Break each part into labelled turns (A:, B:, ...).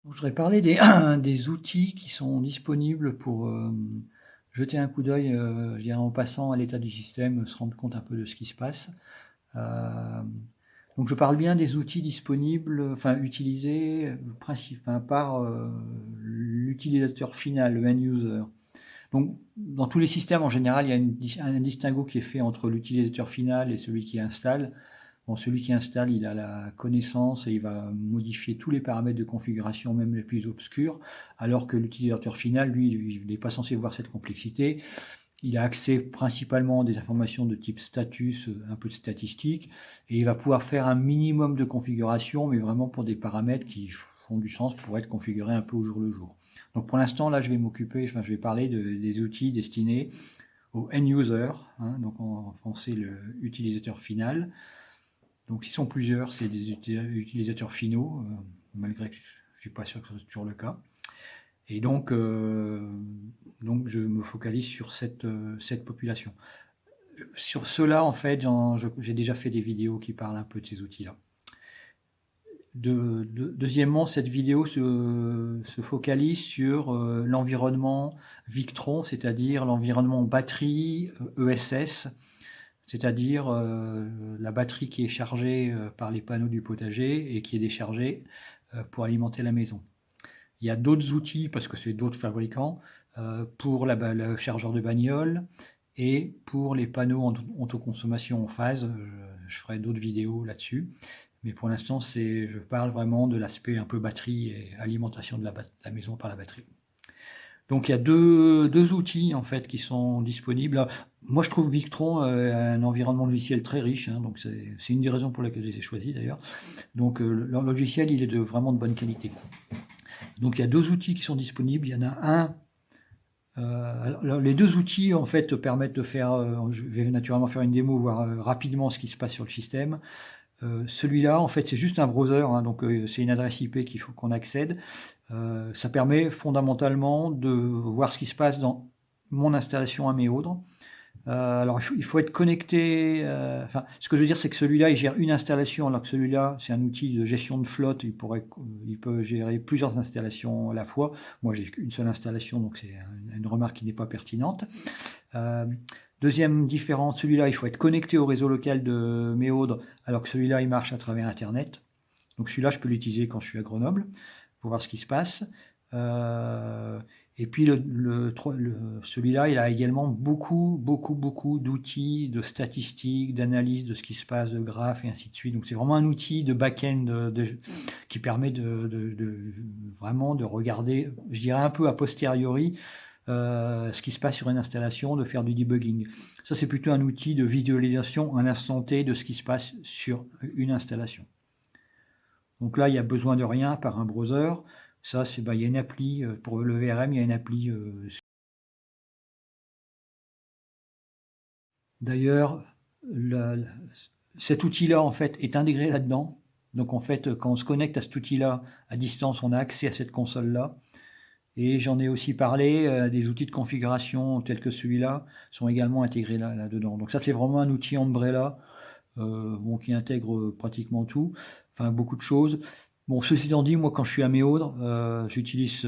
A: Je voudrais parler des, des outils qui sont disponibles pour jeter un coup d'œil, je dirais en passant à l'état du système, se rendre compte un peu de ce qui se passe. Euh, donc je parle bien des outils disponibles, enfin utilisés par l'utilisateur final, le end user. Donc dans tous les systèmes en général, il y a un distinguo qui est fait entre l'utilisateur final et celui qui installe. Bon, celui qui installe, il a la connaissance et il va modifier tous les paramètres de configuration, même les plus obscurs, alors que l'utilisateur final, lui, il n'est pas censé voir cette complexité. Il a accès principalement à des informations de type status, un peu de statistiques, et il va pouvoir faire un minimum de configuration, mais vraiment pour des paramètres qui font du sens pour être configurés un peu au jour le jour. Donc pour l'instant, là, je vais m'occuper, enfin, je vais parler des outils destinés au end user, hein, donc en français l'utilisateur final. Donc, ils sont plusieurs, c'est des utilisateurs finaux, malgré que je ne suis pas sûr que ce soit toujours le cas. Et donc je me focalise sur cette population. Sur cela, en fait, j'ai déjà fait des vidéos qui parlent un peu de ces outils-là. Deuxièmement, cette vidéo se focalise sur l'environnement Victron, c'est-à-dire l'environnement batterie ESS, c'est-à-dire la batterie qui est chargée par les panneaux du potager et qui est déchargée pour alimenter la maison. Il y a d'autres outils, parce que c'est d'autres fabricants, pour le chargeur de bagnole et pour les panneaux en autoconsommation en phase. Je ferai d'autres vidéos là-dessus. Mais pour l'instant, je parle vraiment de l'aspect un peu batterie et alimentation de la maison par la batterie. Donc il y a deux outils en fait qui sont disponibles. Moi je trouve Victron un environnement logiciel très riche, hein, donc c'est une des raisons pour lesquelles je les ai choisis d'ailleurs. Donc leur logiciel il est vraiment de bonne qualité. Donc il y a deux outils qui sont disponibles. Il y en a un. Alors, les deux outils en fait permettent de faire, je vais naturellement faire une démo, voir rapidement ce qui se passe sur le système. Celui-là, en fait, c'est juste un browser, hein, donc c'est une adresse IP qu'il faut qu'on accède. Ça permet fondamentalement de voir ce qui se passe dans mon installation à Méaudre. Alors, il faut être connecté. Enfin, ce que je veux dire, c'est que celui-là, il gère une installation, alors que celui-là, c'est un outil de gestion de flotte. Il peut gérer plusieurs installations à la fois. Moi, j'ai qu'une seule installation, donc c'est une remarque qui n'est pas pertinente. Deuxième différence, celui-là, il faut être connecté au réseau local de Méaudre, alors que celui-là, il marche à travers Internet. Donc celui-là, je peux l'utiliser quand je suis à Grenoble, pour voir ce qui se passe. Et puis celui-là, il a également beaucoup d'outils, de statistiques, d'analyse de ce qui se passe, de graphes et ainsi de suite. Donc c'est vraiment un outil de back-end qui permet vraiment de regarder, je dirais un peu a posteriori, ce qui se passe sur une installation, de faire du debugging. Ça, c'est plutôt un outil de visualisation à l'instant T de ce qui se passe sur une installation. Donc là, il y a besoin de rien par un browser. Ça, il y a une appli pour le VRM, il y a une appli. D'ailleurs, cet outil-là, en fait, est intégré là-dedans. Donc, en fait, quand on se connecte à cet outil-là à distance, on a accès à cette console-là. Et j'en ai aussi parlé, des outils de configuration tels que celui-là sont également intégrés là-dedans. Donc ça, c'est vraiment un outil Umbrella qui intègre pratiquement tout, enfin beaucoup de choses. Bon, ceci étant dit, moi quand je suis à Méaudre, j'utilise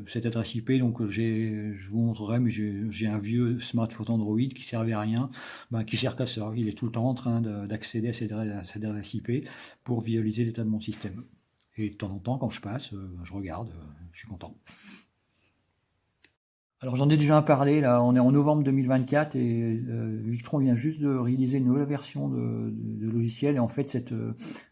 A: cette adresse IP, donc je vous montrerai, mais j'ai un vieux smartphone Android qui servait à rien, qui sert qu'à ça. Il est tout le temps en train d'accéder à cette adresse IP pour visualiser l'état de mon système. Et de temps en temps, quand je passe, je regarde, je suis content. Alors j'en ai déjà parlé, là, on est en novembre 2024 et Victron vient juste de réaliser une nouvelle version de logiciel et en fait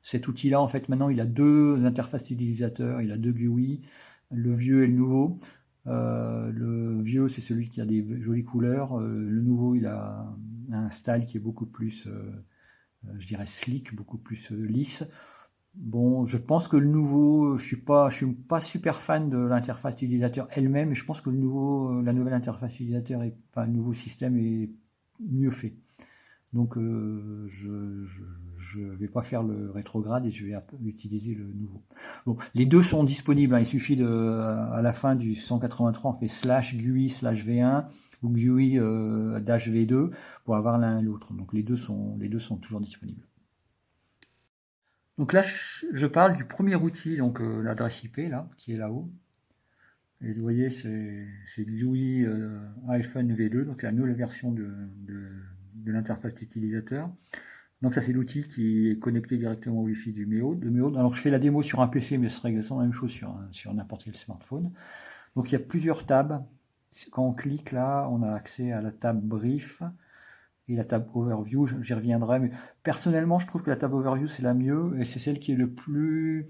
A: cet outil-là, en fait maintenant il a deux interfaces utilisateurs, il a deux GUI, le vieux et le nouveau. Le vieux c'est celui qui a des jolies couleurs, le nouveau il a un style qui est beaucoup plus, je dirais slick, beaucoup plus lisse. Bon, je pense que le nouveau, je suis pas super fan de l'interface utilisateur elle-même, mais je pense que la nouvelle interface utilisateur, enfin, le nouveau système est mieux fait. Donc, je vais pas faire le rétrograde et je vais utiliser le nouveau. Bon, les deux sont disponibles, hein. Il suffit à la fin du 183, on fait /GUI/V1 ou GUI-V2 pour avoir l'un et l'autre. Donc, les deux sont toujours disponibles. Donc là, je parle du premier outil, donc l'adresse IP, là, qui est là-haut. Et vous voyez, c'est GUI -V2, donc la nouvelle version de l'interface utilisateur. Donc ça, c'est l'outil qui est connecté directement au Wi-Fi du Méode. Alors je fais la démo sur un PC, mais ce serait exactement la même chose sur n'importe quel smartphone. Donc il y a plusieurs tabs. Quand on clique là, on a accès à la tab Brief et la tab Overview. J'y reviendrai, mais personnellement, je trouve que la tab Overview, c'est la mieux, et c'est celle qui est le plus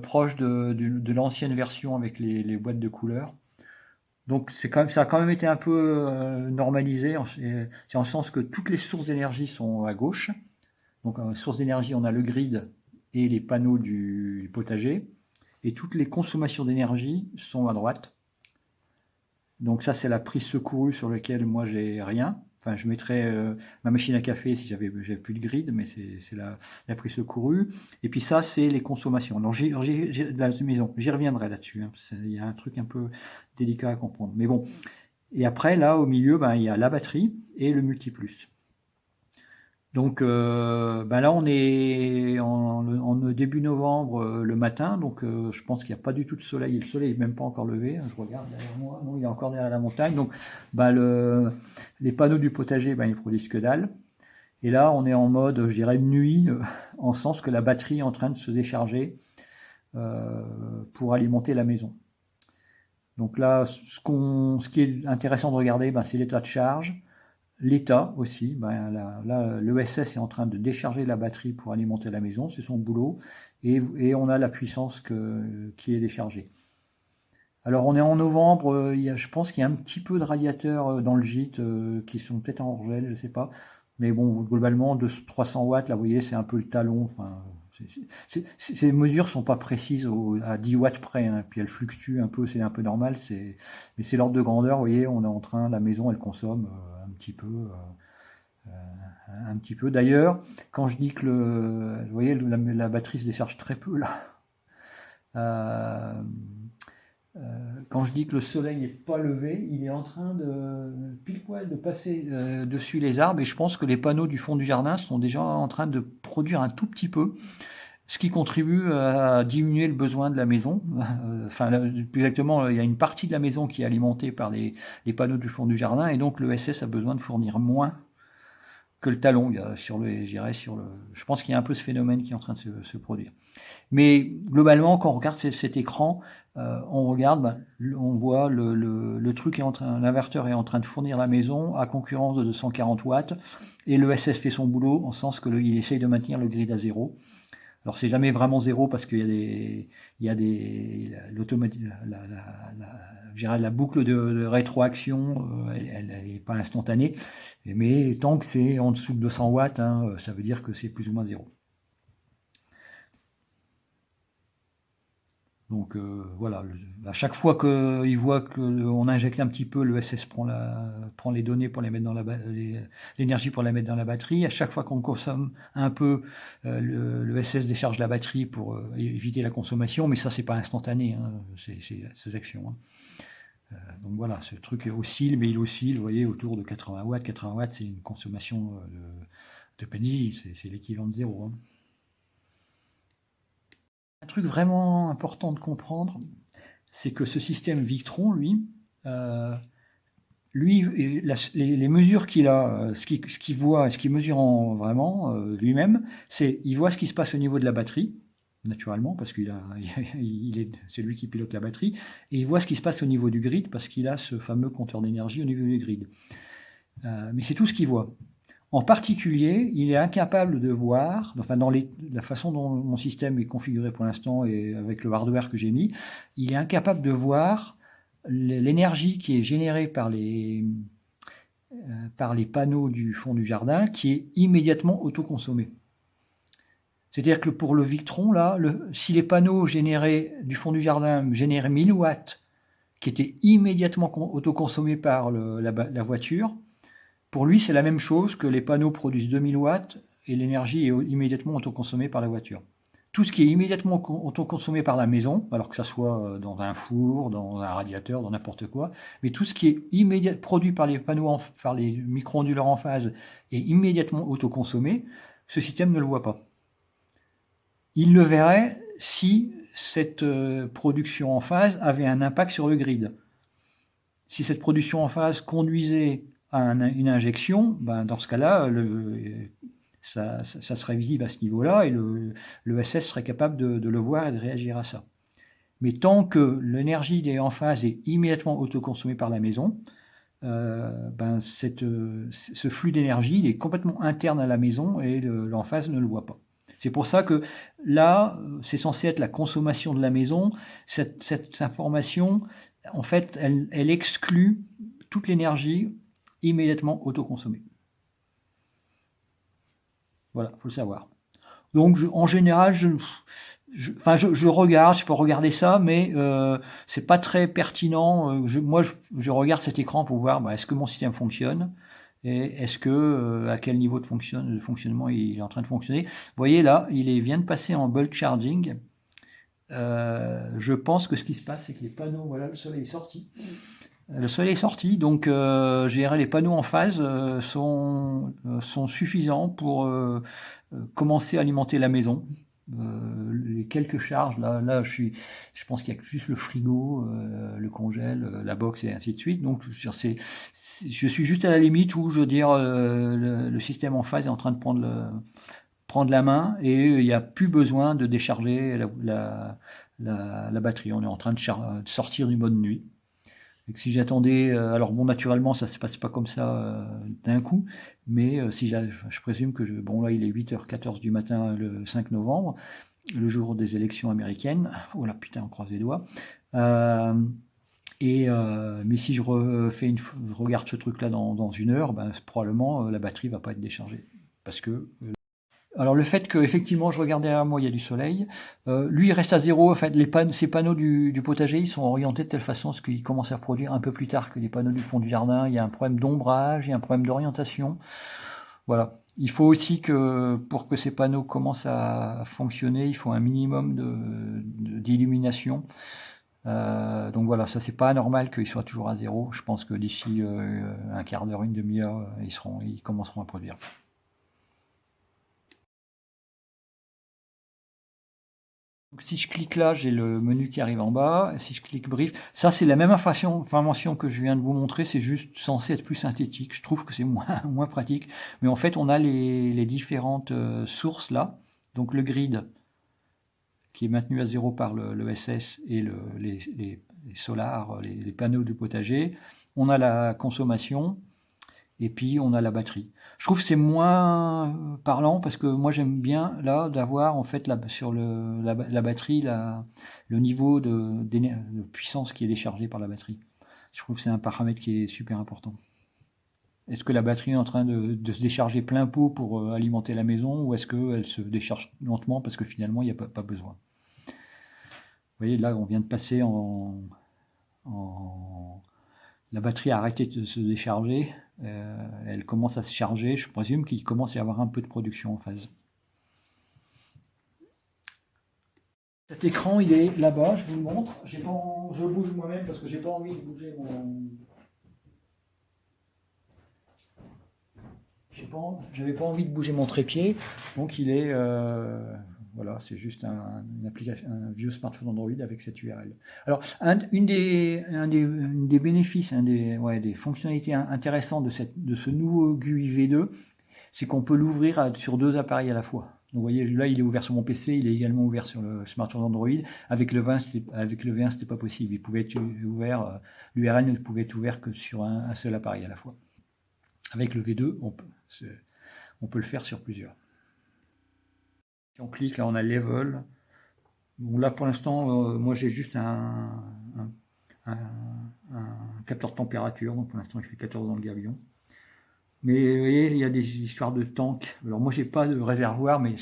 A: proche de l'ancienne version avec les boîtes de couleurs. Donc ça a quand même été un peu normalisé, c'est en sens que toutes les sources d'énergie sont à gauche. Donc source d'énergie, on a le grid et les panneaux du potager, et toutes les consommations d'énergie sont à droite. Donc ça, c'est la prise secourue sur laquelle moi j'ai rien. Enfin, je mettrais ma machine à café si j'avais plus de grid, mais c'est la prise secourue. Et puis ça, c'est les consommations. Alors, de la maison, j'y reviendrai là-dessus, hein. Il y a un truc un peu délicat à comprendre. Mais bon. Et après, là, au milieu, ben, il y a la batterie et le multiplus. Donc ben là, on est en début novembre le matin, donc je pense qu'il n'y a pas du tout de soleil, et le soleil n'est même pas encore levé, hein. Je regarde derrière moi, non, il est encore derrière la montagne. Donc ben, les panneaux du potager, ben, ils produisent que dalle. Et là, on est en mode, je dirais, nuit, en sens que la batterie est en train de se décharger pour alimenter la maison. Donc là, ce qui est intéressant de regarder, ben, c'est l'état de charge. L'état aussi, ben là, l'ESS est en train de décharger la batterie pour alimenter la maison, c'est son boulot, et on a la puissance qui est déchargée. Alors on est en novembre, je pense qu'il y a un petit peu de radiateurs dans le gîte qui sont peut-être en hors-gel, je ne sais pas, mais bon, globalement, de 300 watts, là vous voyez, c'est un peu le talon. Enfin, ces mesures ne sont pas précises à 10 watts près, hein, puis elles fluctuent un peu, c'est un peu normal, mais c'est l'ordre de grandeur. Vous voyez, on est en train, la maison elle consomme un petit peu. Un petit peu. D'ailleurs, quand je dis que vous voyez, la batterie se décharge très peu là. Euh, quand je dis que le soleil n'est pas levé, il est en train de pile poil de passer dessus les arbres, et je pense que les panneaux du fond du jardin sont déjà en train de produire un tout petit peu, ce qui contribue à diminuer le besoin de la maison. Enfin, plus exactement, il y a une partie de la maison qui est alimentée par les panneaux du fond du jardin, et donc le SS a besoin de fournir moins que le talon. Je pense qu'il y a un peu ce phénomène qui est en train de se produire. Mais globalement, quand on regarde cet écran, on voit le truc l'inverteur est en train de fournir la maison à concurrence de 240 watts, et le SS fait son boulot en sens que il essaye de maintenir le grid à zéro. Alors c'est jamais vraiment zéro parce qu'il y a la boucle de rétroaction, elle n'est pas instantanée, mais tant que c'est en dessous de 200 watts, hein, ça veut dire que c'est plus ou moins zéro. Donc voilà, à chaque fois qu'il voit qu'on injecte un petit peu, le SS prend les données pour les mettre dans l'énergie pour la mettre dans la batterie. À chaque fois qu'on consomme un peu, le SS décharge la batterie pour éviter la consommation, mais ça c'est pas instantané, hein, ces actions, hein. Donc voilà, ce truc oscille, mais il oscille, vous voyez, autour de 80 watts. 80 watts, c'est une consommation de PNJ, c'est l'équivalent de zéro, hein. Un truc vraiment important de comprendre, c'est que ce système Victron, les mesures qu'il a, ce qu'il voit, ce qu'il mesure vraiment lui-même, il voit ce qui se passe au niveau de la batterie, naturellement, parce c'est lui qui pilote la batterie, et il voit ce qui se passe au niveau du grid, parce qu'il a ce fameux compteur d'énergie au niveau du grid. Mais c'est tout ce qu'il voit. En particulier, il est incapable de voir, enfin la façon dont mon système est configuré pour l'instant et avec le hardware que j'ai mis, il est incapable de voir l'énergie qui est générée par les panneaux du fond du jardin, qui est immédiatement autoconsommée. C'est-à-dire que pour le Victron, là, si les panneaux générés du fond du jardin généraient 1000 watts, qui étaient immédiatement autoconsommés par la voiture, pour lui, c'est la même chose que les panneaux produisent 2000 watts et l'énergie est immédiatement autoconsommée par la voiture. Tout ce qui est immédiatement autoconsommé par la maison, alors que ça soit dans un four, dans un radiateur, dans n'importe quoi, mais tout ce qui est produit par les panneaux, par les micro-onduleurs en phase et immédiatement autoconsommé, ce système ne le voit pas. il le verrait si cette production en phase avait un impact sur le grid. Si cette production en phase conduisait à une injection, ben dans ce cas-là, ça serait visible à ce niveau-là et le SS serait capable de le voir et de réagir à ça. Mais tant que l'énergie en phase est immédiatement autoconsommée par la maison, ben ce flux d'énergie il est complètement interne à la maison et l'emphase ne le voit pas. C'est pour ça que là, c'est censé être la consommation de la maison. Cette information, en fait, elle exclut toute l'énergie immédiatement autoconsommée. Voilà, faut le savoir. Donc, en général, je regarde, je peux regarder ça, mais c'est pas très pertinent. Moi, je regarde cet écran pour voir est-ce que mon système fonctionne et est-ce que à quel niveau de fonctionnement il est en train de fonctionner. Vous voyez là, vient de passer en bulk charging. Je pense que ce qui se passe, c'est que les panneaux, voilà, le soleil est sorti. Le soleil est sorti, donc je dirais les panneaux en phase sont suffisants pour commencer à alimenter la maison. Les quelques charges, là je pense qu'il y a juste le frigo, le congèle, la box et ainsi de suite. Donc je suis juste à la limite où je veux dire le système en phase est en train de prendre la main et il n'y a plus besoin de décharger la batterie. On est en train de sortir du mode nuit. Et que si j'attendais, alors bon, naturellement, ça se passe pas comme ça d'un coup, mais si je présume que, bon là, il est 8h14 du matin le 5 novembre, le jour des élections américaines. Oh là, putain, on croise les doigts. Mais si je regarde ce truc-là dans une heure, ben, probablement la batterie va pas être déchargée. Parce que alors le fait que effectivement je regarde derrière moi, il y a du soleil. Lui il reste à zéro. En fait, ces panneaux du potager, ils sont orientés de telle façon à ce qu'ils commencent à produire un peu plus tard que les panneaux du fond du jardin. Il y a un problème d'ombrage, il y a un problème d'orientation. Voilà. Il faut aussi que pour que ces panneaux commencent à fonctionner, il faut un minimum d'illumination. Donc voilà, ça c'est pas anormal qu'ils soient toujours à zéro. Je pense que d'ici un quart d'heure, une demi-heure, ils commenceront à produire. Donc, si je clique là, j'ai le menu qui arrive en bas. Si je clique brief, ça c'est la même information que je viens de vous montrer, c'est juste censé être plus synthétique. Je trouve que c'est moins pratique. Mais en fait, on a les différentes sources là. Donc le grid qui est maintenu à zéro par le SS et les solars, les panneaux du potager. On a la consommation et puis on a la batterie. Je trouve que c'est moins parlant parce que moi j'aime bien là d'avoir en fait sur la batterie le niveau de puissance qui est déchargé par la batterie. Je trouve que c'est un paramètre qui est super important. Est-ce que la batterie est en train de se décharger plein pot pour alimenter la maison ou est-ce qu'elle se décharge lentement parce que finalement il n'y a pas besoin. Vous voyez là on vient de passer la batterie a arrêté de se décharger, elle commence à se charger, je présume qu'il commence à y avoir un peu de production en phase. Cet écran, il est là-bas, je vous le montre. Je le bouge moi-même parce que j'ai pas envie de bouger j'avais pas envie de bouger mon trépied, donc il est voilà, c'est juste une application, un vieux smartphone Android avec cette URL. Alors, une des bénéfices, des fonctionnalités intéressantes de ce nouveau GUI V2, c'est qu'on peut l'ouvrir sur deux appareils à la fois. Donc, vous voyez, là, il est ouvert sur mon PC, il est également ouvert sur le smartphone Android. Avec le V1, c'était pas possible. Il pouvait être ouvert, l'URL ne pouvait être ouvert que sur un seul appareil à la fois. Avec le V2, on peut le faire sur plusieurs. Si on clique, là on a level. Bon, là pour l'instant, moi j'ai juste un capteur de température, donc pour l'instant il fait 14 dans le gabion. Mais vous voyez, il y a des histoires de tanks. Alors moi j'ai pas de réservoir, mais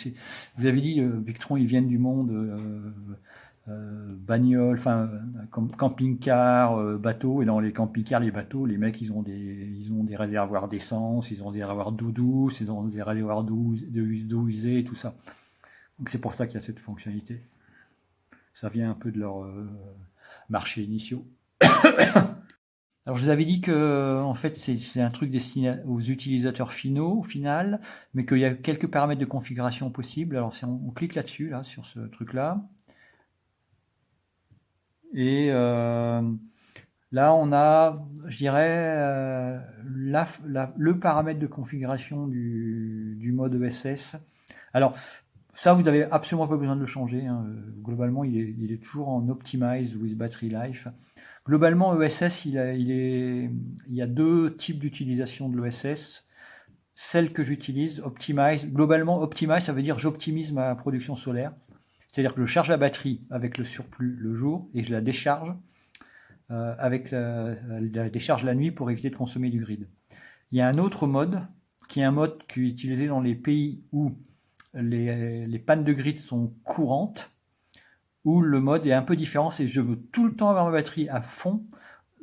A: vous avez dit Victron, ils viennent du monde bagnole, enfin camping-car, bateau, et dans les camping-cars, les bateaux, les mecs ils ont des réservoirs d'essence, ils ont des réservoirs d'eau douce, ils ont des réservoirs d'eau usée, tout ça. Donc c'est pour ça qu'il y a cette fonctionnalité. Ça vient un peu de leur marché initiaux. Alors je vous avais dit que en fait c'est un truc destiné aux utilisateurs finaux, au final, mais qu'il y a quelques paramètres de configuration possibles. Alors si on clique là-dessus, là, sur ce truc-là, et là on a, je dirais, le paramètre de configuration du mode ESS. Alors ça, vous n'avez absolument pas besoin de le changer, hein. Globalement, il est toujours en Optimize with Battery Life. Globalement, ESS, il y a deux types d'utilisation de l'ESS. Celle que j'utilise, Optimize. Globalement, Optimize, ça veut dire j'optimise ma production solaire. C'est-à-dire que je charge la batterie avec le surplus le jour et je la décharge avec la décharge la nuit pour éviter de consommer du grid. Il y a un autre mode, qui est un mode qui est utilisé dans les pays où les pannes de grid sont courantes, où le mode est un peu différent, c'est je veux tout le temps avoir ma batterie à fond,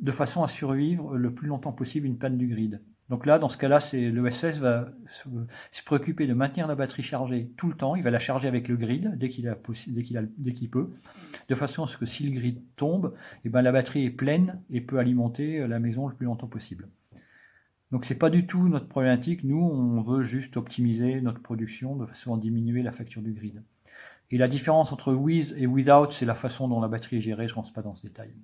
A: de façon à survivre le plus longtemps possible une panne du grid. Donc là, dans ce cas-là, l'ESS va se préoccuper de maintenir la batterie chargée tout le temps. Il va la charger avec le grid dès qu'il peut, de façon à ce que si le grid tombe, eh ben, la batterie est pleine et peut alimenter la maison le plus longtemps possible. Donc c'est pas du tout notre problématique. Nous, on veut juste optimiser notre production de façon à diminuer la facture du grid. Et la différence entre with et without, c'est la façon dont la batterie est gérée. Je ne rentre pas dans ce détail.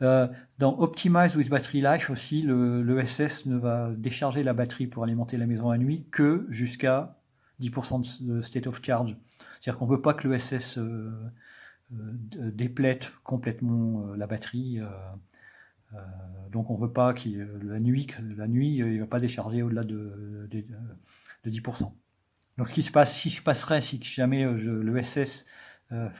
A: Dans Optimize with Battery Life aussi, l'ESS ne va décharger la batterie pour alimenter la maison la nuit que jusqu'à 10% de state of charge. C'est-à-dire qu'on ne veut pas que l'ESS déplète complètement la batterie. Donc on ne veut pas la nuit, il ne va pas décharger au-delà de 10%. Donc ce qui se passerait si jamais l'ESS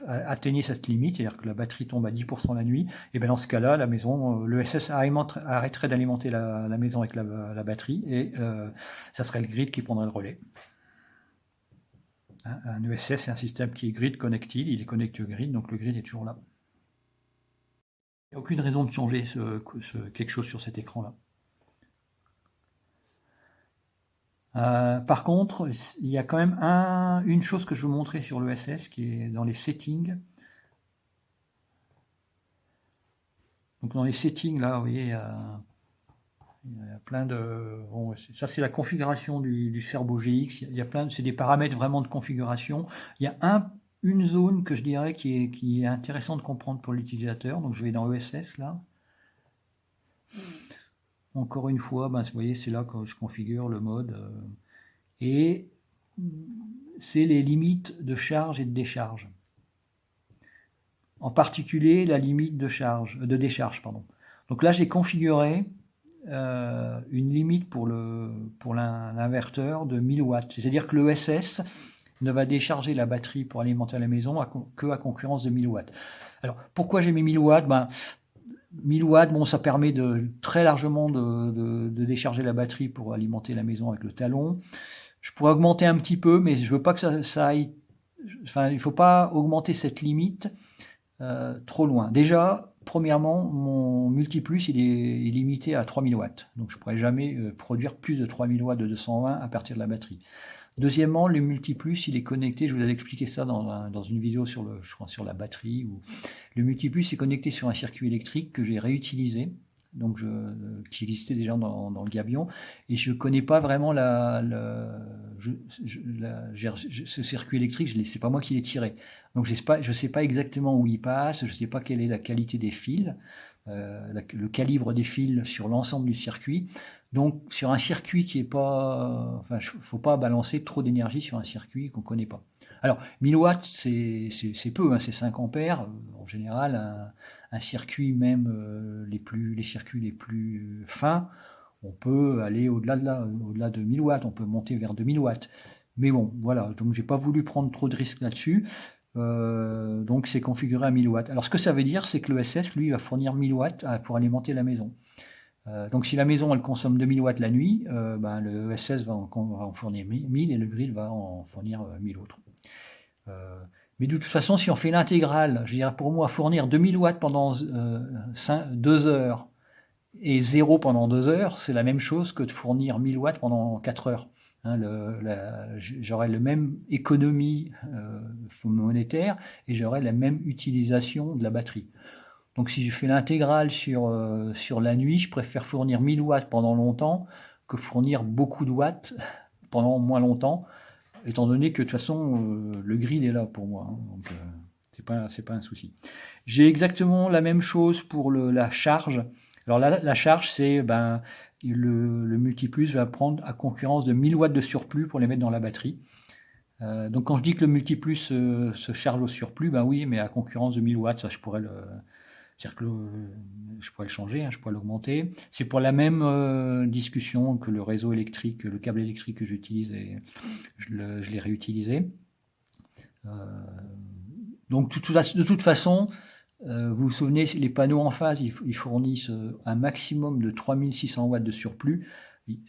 A: atteignait cette limite, c'est-à-dire que la batterie tombe à 10% la nuit, et bien dans ce cas-là, la maison, l'ESS arrêterait d'alimenter la maison avec la batterie, et ça serait le grid qui prendrait le relais. Hein, un ESS, c'est un système qui est grid connected, il est connecté au grid, donc le grid est toujours là. Il n'y a aucune raison de changer quelque chose sur cet écran-là. Par contre, il y a quand même une chose que je veux montrer sur l'ESS qui est dans les settings. Donc dans les settings, là, vous voyez, il y a plein de... Bon, ça, c'est la configuration du Cerbo GX. Il y a c'est des paramètres vraiment de configuration. Il y a une zone que je dirais qui est intéressante de comprendre pour l'utilisateur. Donc je vais dans ESS, là. Encore une fois, ben, vous voyez, c'est là que je configure le mode. Et c'est les limites de charge et de décharge. En particulier, la limite de décharge. Pardon. Donc là, j'ai configuré une limite pour l'inverteur de 1000 watts. C'est-à-dire que l'ESS ne va décharger la batterie pour alimenter la maison que à concurrence de 1000 watts. Alors, pourquoi j'ai mis 1000 watts? 1000 watts, bon, ça permet très largement de décharger la batterie pour alimenter la maison avec le talon. Je pourrais augmenter un petit peu, mais je veux pas que ça aille... Enfin, il faut pas augmenter cette limite trop loin. Déjà, premièrement, mon multiplus, il est limité à 3000 watts. Donc, je pourrais jamais produire plus de 3000 watts de 220 à partir de la batterie. Deuxièmement, le multiplus, il est connecté, je vous avais expliqué ça dans une vidéo je crois, sur la batterie. Le multiplus est connecté sur un circuit électrique que j'ai réutilisé, donc qui existait déjà dans le gabion, et je ne connais pas vraiment ce circuit électrique, c'est pas moi qui l'ai tiré. Donc je ne sais pas exactement où il passe, je ne sais pas quelle est la qualité des fils, le calibre des fils sur l'ensemble du circuit. Donc sur un circuit qui est pas... Enfin, faut pas balancer trop d'énergie sur un circuit qu'on ne connaît pas. Alors 1000 watts, c'est peu, hein, c'est 5 ampères. En général, un circuit, même les circuits les plus fins, on peut aller au-delà de 1000 watts, on peut monter vers 2000 watts. Mais bon, voilà, donc j'ai pas voulu prendre trop de risques là-dessus. Donc c'est configuré à 1000 watts. Alors ce que ça veut dire, c'est que l'ESS, lui, va fournir 1000 watts pour alimenter la maison. Donc si la maison elle consomme 2000 watts la nuit, ben, le ESS va en fournir 1000 et le grid va en fournir 1000 autres. Mais de toute façon, si on fait l'intégrale, je dirais pour moi, fournir 2000 watts pendant 2 heures et 0 pendant 2 heures, c'est la même chose que de fournir 1000 watts pendant 4 heures. Hein, j'aurai la même économie monétaire et j'aurai la même utilisation de la batterie. Donc si je fais l'intégrale sur la nuit, je préfère fournir 1000 watts pendant longtemps que fournir beaucoup de watts pendant moins longtemps, étant donné que de toute façon, le grid est là pour moi, hein, donc c'est pas un souci. J'ai exactement la même chose pour la charge. Alors la charge, c'est le multiplus va prendre à concurrence de 1000 watts de surplus pour les mettre dans la batterie. Donc quand je dis que le multiplus se charge au surplus, ben oui, mais à concurrence de 1000 watts, ça je pourrais c'est-à-dire que je pourrais le changer, hein, je pourrais l'augmenter. C'est pour la même discussion que le réseau électrique, le câble électrique que j'utilise, et je l'ai réutilisé. Donc de toute façon, vous vous souvenez, les panneaux en phase, ils fournissent un maximum de 3600 watts de surplus.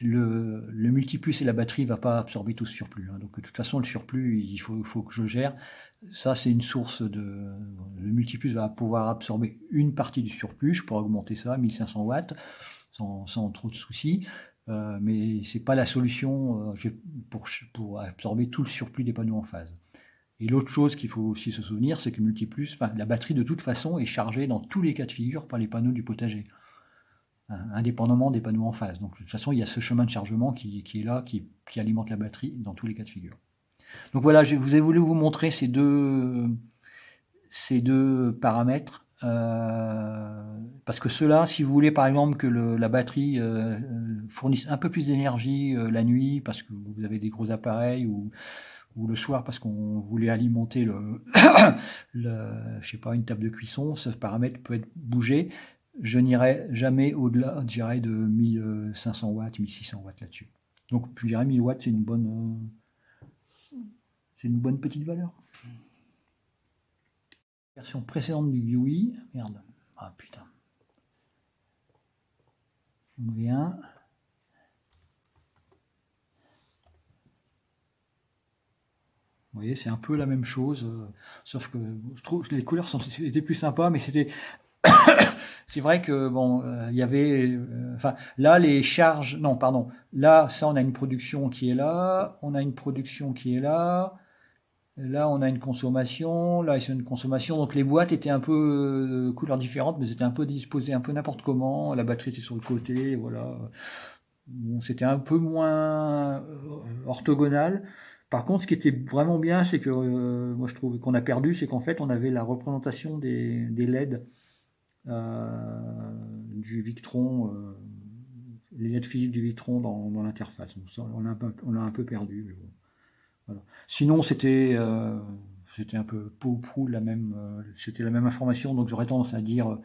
A: Le multiplus et la batterie ne va pas absorber tout ce surplus, hein. Donc de toute façon, le surplus, il faut que je gère. Ça, c'est une source de... Le multiplus va pouvoir absorber une partie du surplus. Je pourrais augmenter ça à 1500 watts sans trop de soucis. Mais ce n'est pas la solution pour absorber tout le surplus des panneaux en phase. Et l'autre chose qu'il faut aussi se souvenir, c'est que la batterie de toute façon est chargée dans tous les cas de figure par les panneaux du potager, hein, indépendamment des panneaux en phase. Donc de toute façon, il y a ce chemin de chargement qui est là, qui alimente la batterie dans tous les cas de figure. Donc voilà, je vous ai voulu vous montrer ces deux paramètres, parce que ceux-là, si vous voulez par exemple que la batterie fournisse un peu plus d'énergie la nuit, parce que vous avez des gros appareils, ou le soir parce qu'on voulait alimenter je sais pas, une table de cuisson, ce paramètre peut être bougé. Je n'irai jamais au-delà, je dirais, de 1500 watts, 1600 watts là-dessus. Donc je dirais 1000 watts, c'est une bonne petite valeur. Version précédente du GUI, merde, ah putain. On vient. Vous voyez, c'est un peu la même chose, sauf que je trouve que les couleurs étaient plus sympas, mais c'était... C'est vrai que, bon, il y avait... Enfin, là, les charges... Non, pardon. Là, ça, on a une production qui est là, on a une production qui est là, là, on a une consommation, là, c'est une consommation. Donc, les boîtes étaient un peu couleurs différentes, mais c'était un peu disposé un peu n'importe comment. La batterie était sur le côté, voilà. Bon, c'était un peu moins orthogonal. Par contre, ce qui était vraiment bien, c'est que moi je trouve qu'on a perdu, c'est qu'en fait on avait la représentation des LED du Victron, les LED physiques du Victron dans l'interface. Donc ça, on l'a un peu perdu. Mais bon, voilà. Sinon, c'était un peu peau ou prou c'était la même information. Donc j'aurais tendance à dire,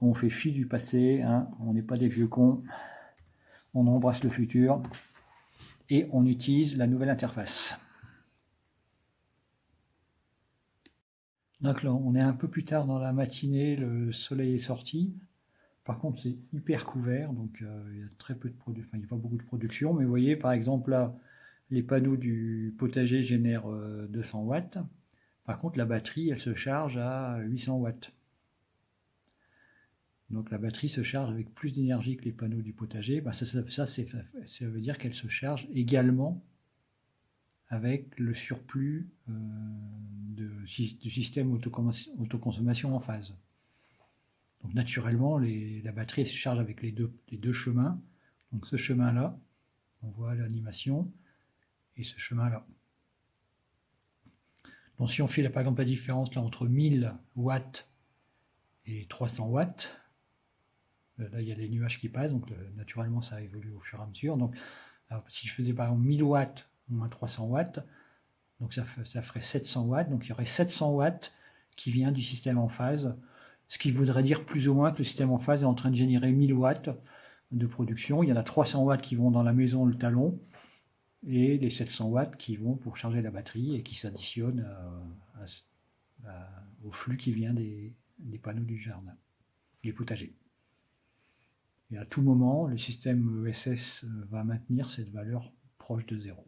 A: on fait fi du passé, hein, on n'est pas des vieux cons. On embrasse le futur et on utilise la nouvelle interface. Donc là, on est un peu plus tard dans la matinée, le soleil est sorti. Par contre, c'est hyper couvert, donc il y a très peu de production, il n'y a pas beaucoup de production. Mais vous voyez, par exemple, là, les panneaux du potager génèrent 200 watts. Par contre, la batterie, elle se charge à 800 watts. Donc la batterie se charge avec plus d'énergie que les panneaux du potager. Ça veut dire qu'elle se charge également avec le surplus du système autoconsommation en phase. Donc naturellement, la batterie se charge avec les deux chemins. Donc ce chemin-là, on voit l'animation, et ce chemin-là. Donc si on fait par exemple la différence là, entre 1000 watts et 300 watts, là il y a les nuages qui passent, donc naturellement ça évolue au fur et à mesure. Donc alors, si je faisais par exemple 1000 watts moins 300 watts, donc ça ferait 700 watts, donc il y aurait 700 watts qui vient du système en phase, ce qui voudrait dire plus ou moins que le système en phase est en train de générer 1000 watts de production. Il y en a 300 watts qui vont dans la maison, le talon, et les 700 watts qui vont pour charger la batterie et qui s'additionnent au flux qui vient des panneaux du jardin, des potagers. Et à tout moment, le système ESS va maintenir cette valeur proche de 0.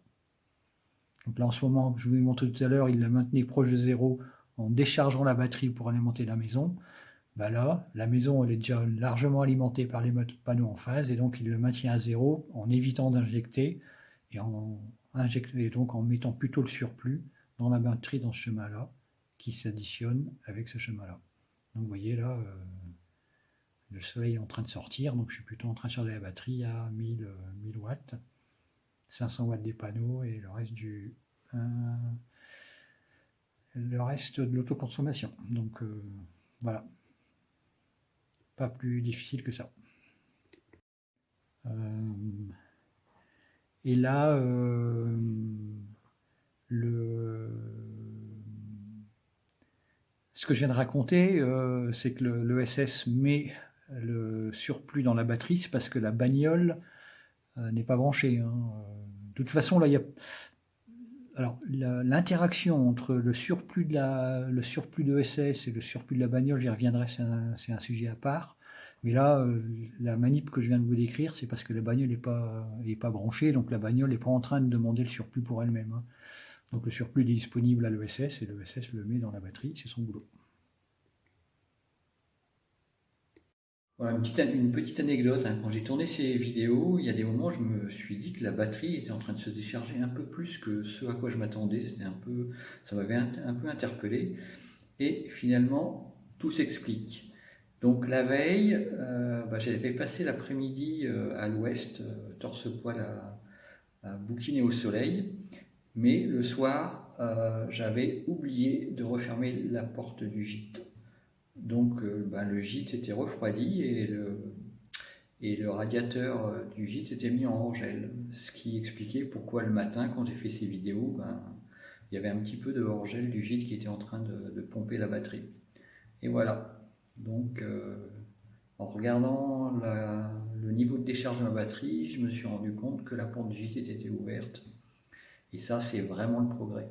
A: Donc là, en ce moment, je vous ai montré tout à l'heure, il la maintenait proche de 0 en déchargeant la batterie pour alimenter la maison. Là, la maison, elle est déjà largement alimentée par les panneaux en phase, et donc il le maintient à 0 en évitant d'injecter, et donc en mettant plutôt le surplus dans la batterie dans ce chemin-là, qui s'additionne avec ce chemin-là. Donc vous voyez là, Le soleil est en train de sortir, donc je suis plutôt en train de charger la batterie à 1000 watts, 500 watts des panneaux et le reste de l'autoconsommation. Donc voilà, pas plus difficile que ça. Et là, ce que je viens de raconter, c'est que l'ESS met le surplus dans la batterie, c'est parce que la bagnole n'est pas branchée, hein. De toute façon, là, il y a... Alors, l'interaction entre le surplus de ESS et le surplus de la bagnole, j'y reviendrai, c'est un sujet à part. Mais là, la manip que je viens de vous décrire, c'est parce que la bagnole n'est pas branchée, donc la bagnole n'est pas en train de demander le surplus pour elle-même, hein. Donc le surplus est disponible à l'ESS et l'ESS le met dans la batterie, c'est son boulot. Voilà, une petite anecdote, hein. Quand j'ai tourné ces vidéos, il y a des moments où je me suis dit que la batterie était en train de se décharger un peu plus que ce à quoi je m'attendais. Ça m'avait un peu interpellé. Et finalement, tout s'explique. Donc la veille, j'avais passé l'après-midi à l'ouest, torse-poil à bouquiner au soleil. Mais le soir, j'avais oublié de refermer la porte du gîte. Donc le gîte s'était refroidi et le radiateur du gîte s'était mis en hors-gel. Ce qui expliquait pourquoi le matin, quand j'ai fait ces vidéos, il y avait un petit peu de hors-gel du gîte qui était en train de pomper la batterie. Et voilà. Donc en regardant le niveau de décharge de ma batterie, je me suis rendu compte que la porte du gîte était ouverte. Et ça, c'est vraiment le progrès.